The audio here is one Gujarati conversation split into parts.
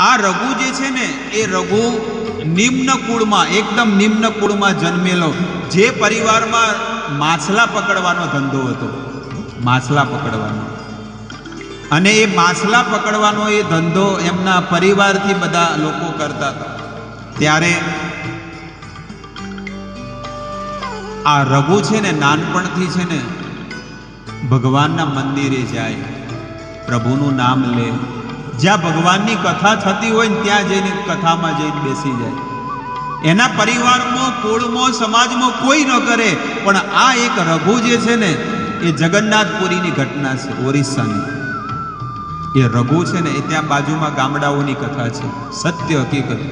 આ રઘુ જે છે ને એ રઘુ નિમ્ન કુળમાં, એકદમ નિમ્ન કુળમાં જન્મેલો, જે પરિવારમાં માછલા પકડવાનો ધંધો હતો, માછલા પકડવાનો, અને એ માછલા પકડવાનો એ ધંધો એમના પરિવારથી બધા લોકો કરતા હતા. ત્યારે આ રઘુ છે ને નાનપણથી છે ને ભગવાનના મંદિરે જાય, પ્રભુનું નામ લે, જ્યાં ભગવાનની કથા થતી હોય ને ત્યાં જઈને કથામાં જઈને બેસી જાય. એના પરિવારમાં, કુળમાં, સમાજમાં કોઈ ન કરે, પણ આ એક રઘુ જે છે ને એ જગન્નાથપુરીની ઘટના છે, ઓરિસ્સાની. એ રઘુ છે ને એ ત્યાં બાજુમાં ગામડાઓની કથા છે, સત્ય હકીકત,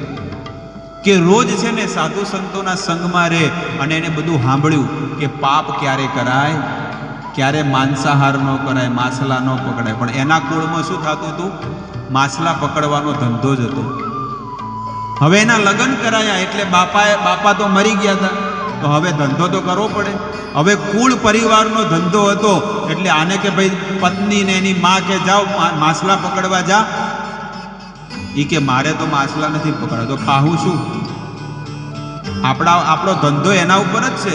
કે રોજ છે ને સાધુ સંતોના સંગમાં રહે અને એને બધું સાંભળ્યું કે પાપ ક્યારે કરાય, ક્યારે માંસાહાર ન કરાય, માછલા ન પકડાય. પણ એના કુળમાં શું થતું હતું? માછલા પકડવાનો ધંધો જ હતો. હવે એના લગ્ન કરાયા એટલે બાપા તો મરી ગયા હતા, તો હવે ધંધો તો કરવો પડે. હવે કુળ પરિવારનો ધંધો હતો એટલે આને કે ભાઈ પત્ની ને એની માં કે જાઓ માછલા પકડવા જા. એ કે મારે તો માછલા નથી પકડવા, તો ખાવું શું? આપણો ધંધો એના ઉપર જ છે.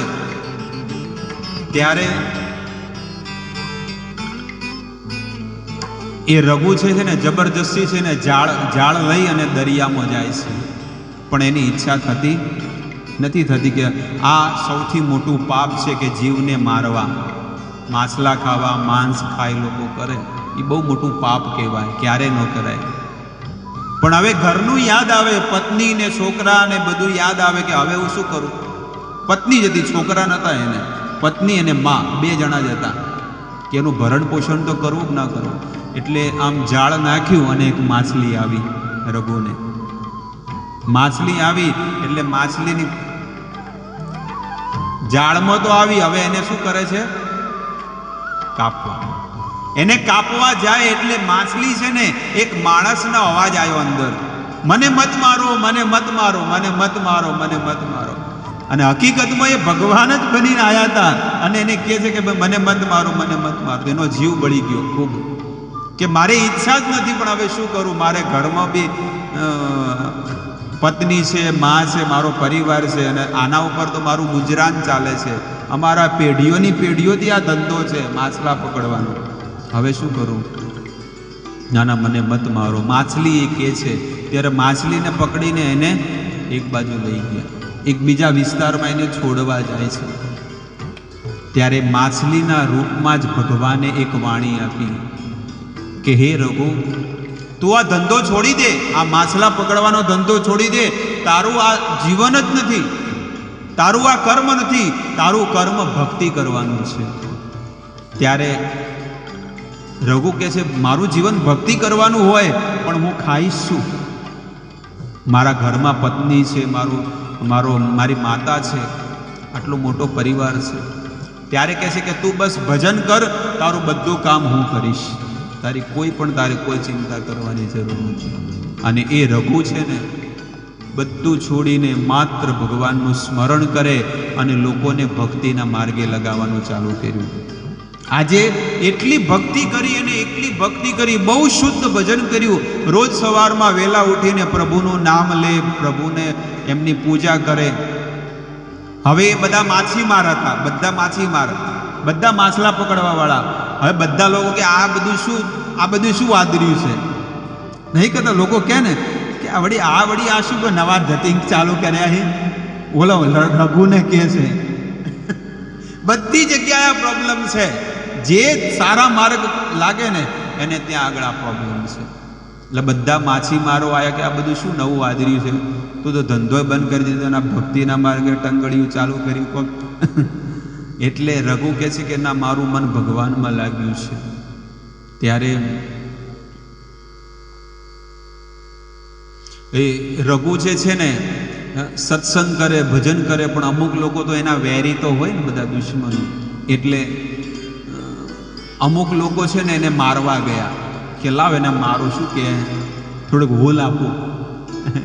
ત્યારે એ રઘુ છે ને જબરજસ્તી છે ને જાળ લઈ અને દરિયામાં જાય છે, પણ એની ઈચ્છા નથી થતી કે આ સૌથી મોટું પાપ છે કે જીવને મારવા, માછલા ખાવા, માંસ ખાય લોકો કરે, એ બહુ મોટું પાપ કહેવાય, ક્યારે ન કરાય. પણ હવે ઘરનું યાદ આવે, પત્ની ને છોકરા ને બધું યાદ આવે કે હવે હું શું કરું. પત્ની જ હતી, છોકરા નતા એને, પત્ની અને માં બે જણા જ હતા, કે એનું ભરણ પોષણ તો કરવું કે ના કરવું. એટલે આમ જાળ નાખ્યું અને એક માછલી આવી રઘુને. માછલી આવી એટલે માછલીની જાળમાં તો આવી, હવે એને શું કરે છે? કાપવા. એને કાપવા જાય એટલે માછલી છે ને એક માણસનો અવાજ આવ્યો અંદર, મને મત મારો, મને મત મારો, મને મત મારો, મને મત મારો. અને હકીકતમાં એ ભગવાન જ બનીને આવ્યા હતા અને એને કહે છે કે મને મત મારો, મને મત મારો. એનો જીવ બળી ગયો ખૂબ, કે મારી ઈચ્છા જ નથી, પણ હવે શું કરું? મારે ઘરમાં બી પત્ની છે, માં છે, મારો પરિવાર છે, અને આના ઉપર તો મારું ગુજરાન ચાલે છે. અમારા પેઢીઓની પેઢીઓથી આ ધંધો છે માછલા પકડવાનો. હવે શું કરું? ના મને મત મારો. માછલી એ કહે છે. ત્યારે માછલીને પકડીને એને એક બાજુ લઈ ગયા, એક બીજા વિસ્તારમાં એને છોડવા જાય છે. ત્યારે માછલીના રૂપમાં જ ભગવાને એક વાણી આપી કે હે રઘુ, તું આ ધંધો છોડી દે, આ માછલા પકડવાનો ધંધો છોડી દે. તારું આ જીવન જ નથી, તારું આ કર્મ નથી, તારું કર્મ ભક્તિ કરવાનું છે. ત્યારે રઘુ કહે છે મારું જીવન ભક્તિ કરવાનું હોય, પણ હું ખાઈશ શું? મારા ઘરમાં પત્ની છે, મારી માતા છે, આટલો મોટો પરિવાર છે. ત્યારે કહે છે કે તું બસ ભજન કર, તારું બધું કામ હું કરીશ, તારે કોઈ ચિંતા કરવાની જરૂર નથી. અને એ રઘુ છે ને બધું છોડીને માત્ર ભગવાનનું સ્મરણ કરે અને લોકોને ભક્તિના માર્ગે લગાવવાનું ચાલુ કર્યું. આજે એટલી ભક્તિ કરી, અને એટલી ભક્તિ કરી, બહુ શુદ્ધ ભજન કર્યું. રોજ સવારમાં વહેલા ઉઠીને પ્રભુનું નામ લે, પ્રભુને એમની પૂજા કરે. હવે એ બધા માછીમાર હતા, બધા માછલા પકડવા વાળા. હવે બધા લોકો કે આ બધું શું વાદર્યું છે? નહીં કહેતા લોકો કહે ને કે આ વળી આ શું નવા ધતિંગ ચાલુ કર્યા છે? ઓલો રઘુને કહે છે બધી જગ્યાએ આ પ્રોબ્લેમ છે. જે સારા માર્ગ લાગે ને એને ત્યાં આગળ આ પ્રોબ્લેમ છે. એટલે બધા માછીમારો આવ્યા કે આ બધું શું નવું વાદર્યું છે? તું તો ધંધો બંધ કરી દીધો અને ભક્તિના માર્ગે ટંગળિયું ચાલુ કર્યું કોક. એટલે રઘુ કહે છે કે ના, મારું મન ભગવાનમાં લાગ્યું છે. ત્યારે એ રઘુ જે છે ને સત્સંગ કરે, ભજન કરે, પણ અમુક લોકો તો એના વેરી તો હોય ને, બધા દુશ્મનો. એટલે અમુક લોકો છે ને એને મારવા ગયા કે લાવ એને મારું, શું કે થોડુંક હોલ આપું.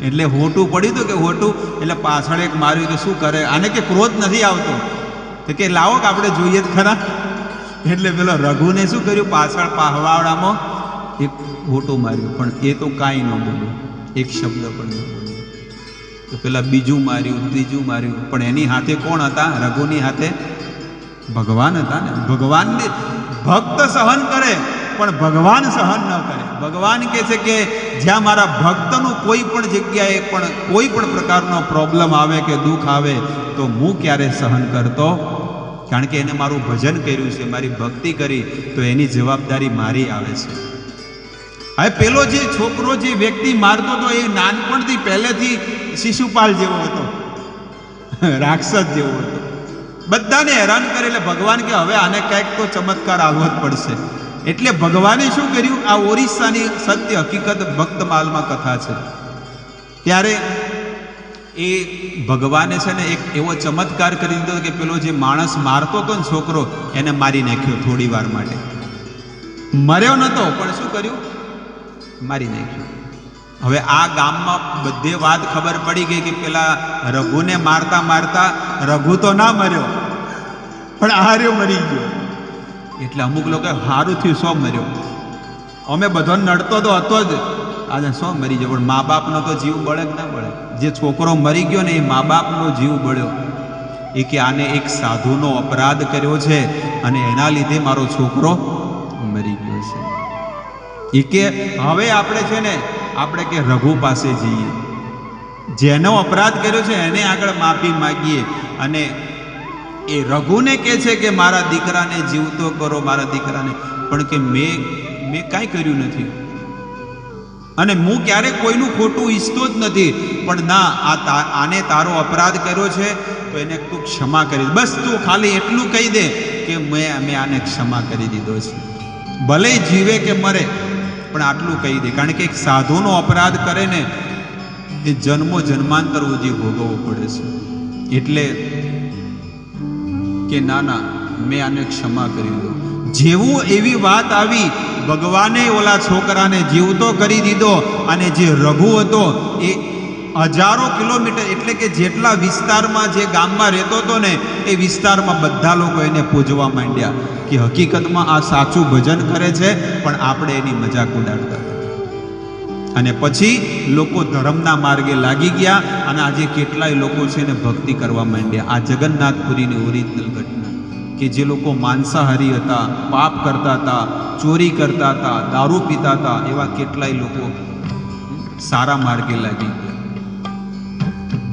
એટલે હોટું પડ્યું હતું કે હોટું, એટલે પાછળ એક માર્યું. તો શું કરે? આને કે ક્રોધ નથી આવતો, તો કે લાવો કે આપણે જોઈએ જ ખરા. એટલે પેલો રઘુને શું કર્યું? પાછળ પાહવાડામાં એક હોટું માર્યું, પણ એ તો કાંઈ ન બોલ્યું. એક શબ્દ પણ ન બોલ્યો. તો પેલા બીજું માર્યું, ત્રીજું માર્યું, પણ એની હાથે કોણ હતા? રઘુની હાથે ભગવાન હતા ને. ભગવાનને ભક્ત સહન કરે પણ ભગવાન સહન ન કરે. ભગવાન કહે છે કે જ્યાં મારા ભક્તનું કોઈ પણ જગ્યાએ પણ કોઈ પણ પ્રકારનો પ્રોબ્લેમ આવે કે દુઃખ આવે તો હું ક્યારે સહન કરતો, કારણ કે એને મારું ભજન કર્યું છે, મારી ભક્તિ કરી, તો એની જવાબદારી મારી આવે છે. હવે પેલો જે છોકરો જે વ્યક્તિ મારતો હતો એ નાનપણથી પહેલેથી શિશુપાલ જેવો હતો, રાક્ષસ જેવો હતો, બધાને હેરાન કરે. એટલે ભગવાન કે હવે આને કંઈક તો ચમત્કાર આવવો જ પડશે. એટલે ભગવાને શું કર્યું? આ ઓરિસ્સાની સત્ય હકીકત ભક્તમાલમાં કથા છે. ત્યારે એ ભગવાને છે ને એક એવો ચમત્કાર કરી દીધો કે પેલો જે માણસ મારતો હતો ને છોકરો, એને મારી નાખ્યો થોડી વાર માટે. મર્યો નતો પણ શું કર્યું? મારી નાખ્યો. હવે આ ગામમાં બધે વાત ખબર પડી ગઈ કે પેલા રઘુને મારતા મારતા રઘુ તો ના મર્યો પણ આર્યો મરી ગયો. એટલે અમુક લોકો સારું થયું, સો મર્યો, અમે બધો નડતો તો હતો જ, આજે સો મરી ગયો. પણ મા બાપનો તો જીવ બળે કે ના બળે? જે છોકરો મરી ગયો ને એ મા બાપનો જીવ બળ્યો. એ કે આને એક સાધુનો અપરાધ કર્યો છે અને એના લીધે મારો છોકરો મરી ગયો છે. એ કે હવે આપણે છે ને આપણે કે રઘુ પાસે જઈએ, જેનો અપરાધ કર્યો છે એને આગળ માફી માગીએ. અને એ રઘુને કહે છે કે મારા દીકરાને જીવતો કરો, મારા દીકરાને. પણ કે મેં કાંઈ કર્યું નથી અને હું ક્યારેક કોઈનું ખોટું ઈચ્છતો જ નથી, પણ ના, આને તારો અપરાધ કર્યો છે તો એને તું ક્ષમા કરી, બસ તું ખાલી એટલું કહી દે કે મેં આને ક્ષમા કરી દીધો છે, ભલે જીવે કે મરે પણ આટલું કહી દે. કારણ કે એક સાધુનો અપરાધ કરે ને એ જન્મો જન્માંતર ઉજી ભોગવવો પડે છે. એટલે કે ના મેં આને ક્ષમા કરી દો. જેવું એવી વાત આવી, ભગવાને ઓલા છોકરાને જીવતો કરી દીધો. અને જે રઘુ હતો એ હજારો કિલોમીટર, એટલે કે જેટલા વિસ્તારમાં જે ગામમાં રહેતો હતો ને એ વિસ્તારમાં બધા લોકો એને પૂજવા માંડ્યા કે હકીકતમાં આ સાચું ભજન કરે છે, પણ આપણે એની મજાક ઉડાડતા. અને પછી લોકો ધર્મના માર્ગે લાગી ગયા અને આજે કેટલાય લોકો છે ને ભક્તિ કરવા માંડ્યા. આ જગન્નાથપુરીની ઓરિજિનલ ઘટના કે જે લોકો માંસાહારી હતા, પાપ કરતા હતા, ચોરી કરતા હતા, દારૂ પીતા હતા, એવા કેટલાય લોકો સારા માર્ગે લાગી ગયા.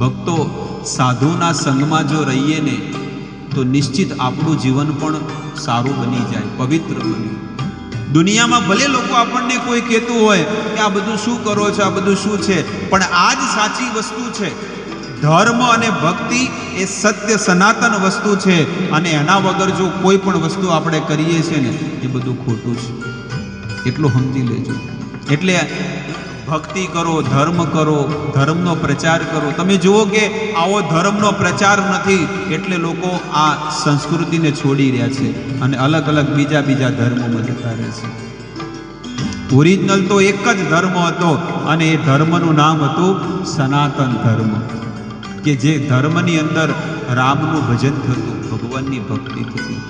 ભક્તો, સાધુના સંગમાં જો રહીએ ને તો નિશ્ચિત આપણું જીવન પણ સારું બની જાય, પવિત્ર બને. દુનિયામાં ભલે લોકો આપણને કોઈ કહેતું હોય કે આ બધું શું કરો છો, આ બધું શું છે, પણ આ જ સાચી વસ્તુ છે. ધર્મ અને ભક્તિ એ સત્ય સનાતન વસ્તુ છે અને એના વગર જો કોઈ પણ વસ્તુ આપણે કરીએ છીએ ને એ બધું ખોટું છે, એટલું સમજી લેજો. એટલે ભક્તિ કરો, ધર્મ કરો, ધર્મનો પ્રચાર કરો. તમે જુઓ કે આવો ધર્મનો પ્રચાર નથી એટલે લોકો આ સંસ્કૃતિને છોડી રહ્યા છે અને અલગ અલગ બીજા ધર્મોમાં જતા રહે છે. ઓરિજિનલ તો એક જ ધર્મ હતો અને એ ધર્મનું નામ હતું સનાતન ધર્મ, કે જે ધર્મની અંદર રામનું ભજન થતું, ભગવાનની ભક્તિ થતી.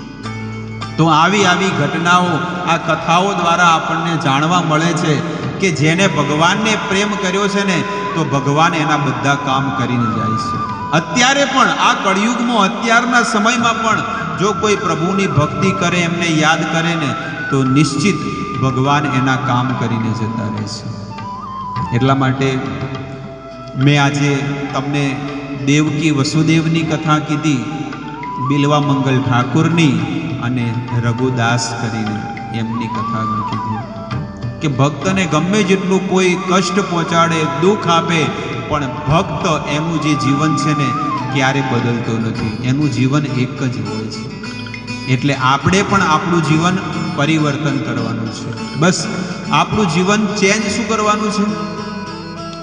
તો આવી ઘટનાઓ આ કથાઓ દ્વારા આપણને જાણવા મળે છે કે જેને ભગવાનને પ્રેમ કર્યો છે ને તો ભગવાન એના બધા કામ કરીને જાય છે. અત્યારે પણ આ કળિયુગમાં, અત્યારના સમયમાં પણ જો કોઈ પ્રભુની ભક્તિ કરે, એમને યાદ કરે ને તો નિશ્ચિત ભગવાન એના કામ કરીને જતા રહે છે. એટલા માટે મેં આજે તમને દેવકી વસુદેવની કથા કીધી, બિલવા મંગલ ઠાકુરની અને રઘુદાસ કરીને એમની કથા કીધી કે ભક્તને ગમે જેટલું કોઈ કષ્ટ પહોંચાડે, દુઃખ આપે, પણ ભક્ત એનું જે જીવન છે ને ક્યારે બદલતો નથી, એનું જીવન એક જ હોય છે. એટલે આપણે પણ આપણું જીવન પરિવર્તન કરવાનું છે. બસ આપણું જીવન ચેન્જ શું કરવાનું છે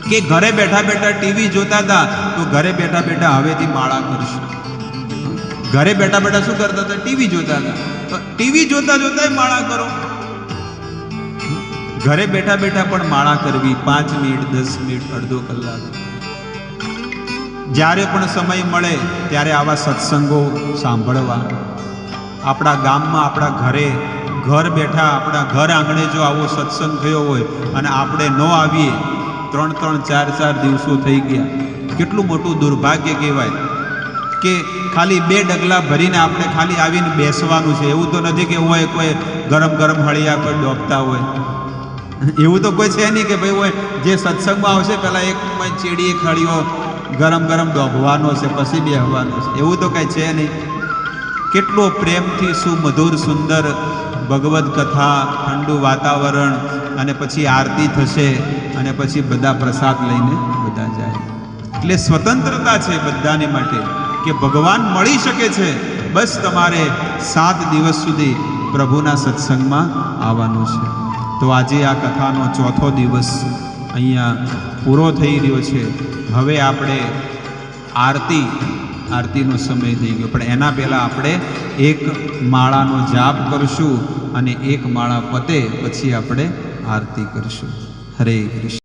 કે ઘરે બેઠા બેઠા ટીવી જોતા હતા તો ઘરે બેઠા બેઠા હવેથી માળા કરશું. ઘરે બેઠા બેઠા શું કરતા હતા? ટીવી જોતા હતા, તો ટીવી જોતા જોતા માળા કરો. ઘરે બેઠા બેઠા પણ માળા કરવી, 5 મિનિટ, 10 મિનિટ, અડધો કલાક, જ્યારે પણ સમય મળે ત્યારે આવા સત્સંગો સાંભળવા. આપણા ગામમાં, આપણા ઘર બેઠા આપણા ઘર આંગણે જો આવો સત્સંગ થયો હોય અને આપણે ન આવીએ 3-3, 4-4 દિવસો થઈ ગયા. કેટલું મોટું દુર્ભાગ્ય કહેવાય કે ખાલી 2 ડગલા ભરીને આપણે ખાલી આવીને બેસવાનું છે. એવું તો નથી કે હોય કોઈ ગરમ ગરમ હળિયા કોઈ ડોબતા હોય, એવું તો કોઈ છે નહીં કે ભાઈ હોય જે સત્સંગમાં આવશે પહેલાં એક ચેડી એક હળિયો ગરમ ગરમ ડોબવાનો છે પછી બેહવાનો છે, એવું તો કંઈ છે નહીં. કેટલો પ્રેમથી સુમધુર સુંદર ભગવદ્ કથા, ઠંડુ વાતાવરણ, અને પછી આરતી થશે અને પછી બધા પ્રસાદ લઈને બધા જાય. એટલે સ્વતંત્રતા છે બધાને માટે કે ભગવાન મળી શકે છે. બસ તમારે 7 દિવસ સુધી પ્રભુના સત્સંગમાં આવવાનું છે. તો આજે આ કથાનો 4થો દિવસ અહીંયા પૂરો થઈ રહ્યો છે. હવે આપણે આરતીનો સમય થઈ ગયો, પણ એના પહેલાં આપણે એક માળાનો જાપ કરશું અને એક માળા પતે પછી આપણે આરતી કરશું. હરે કૃષ્ણ.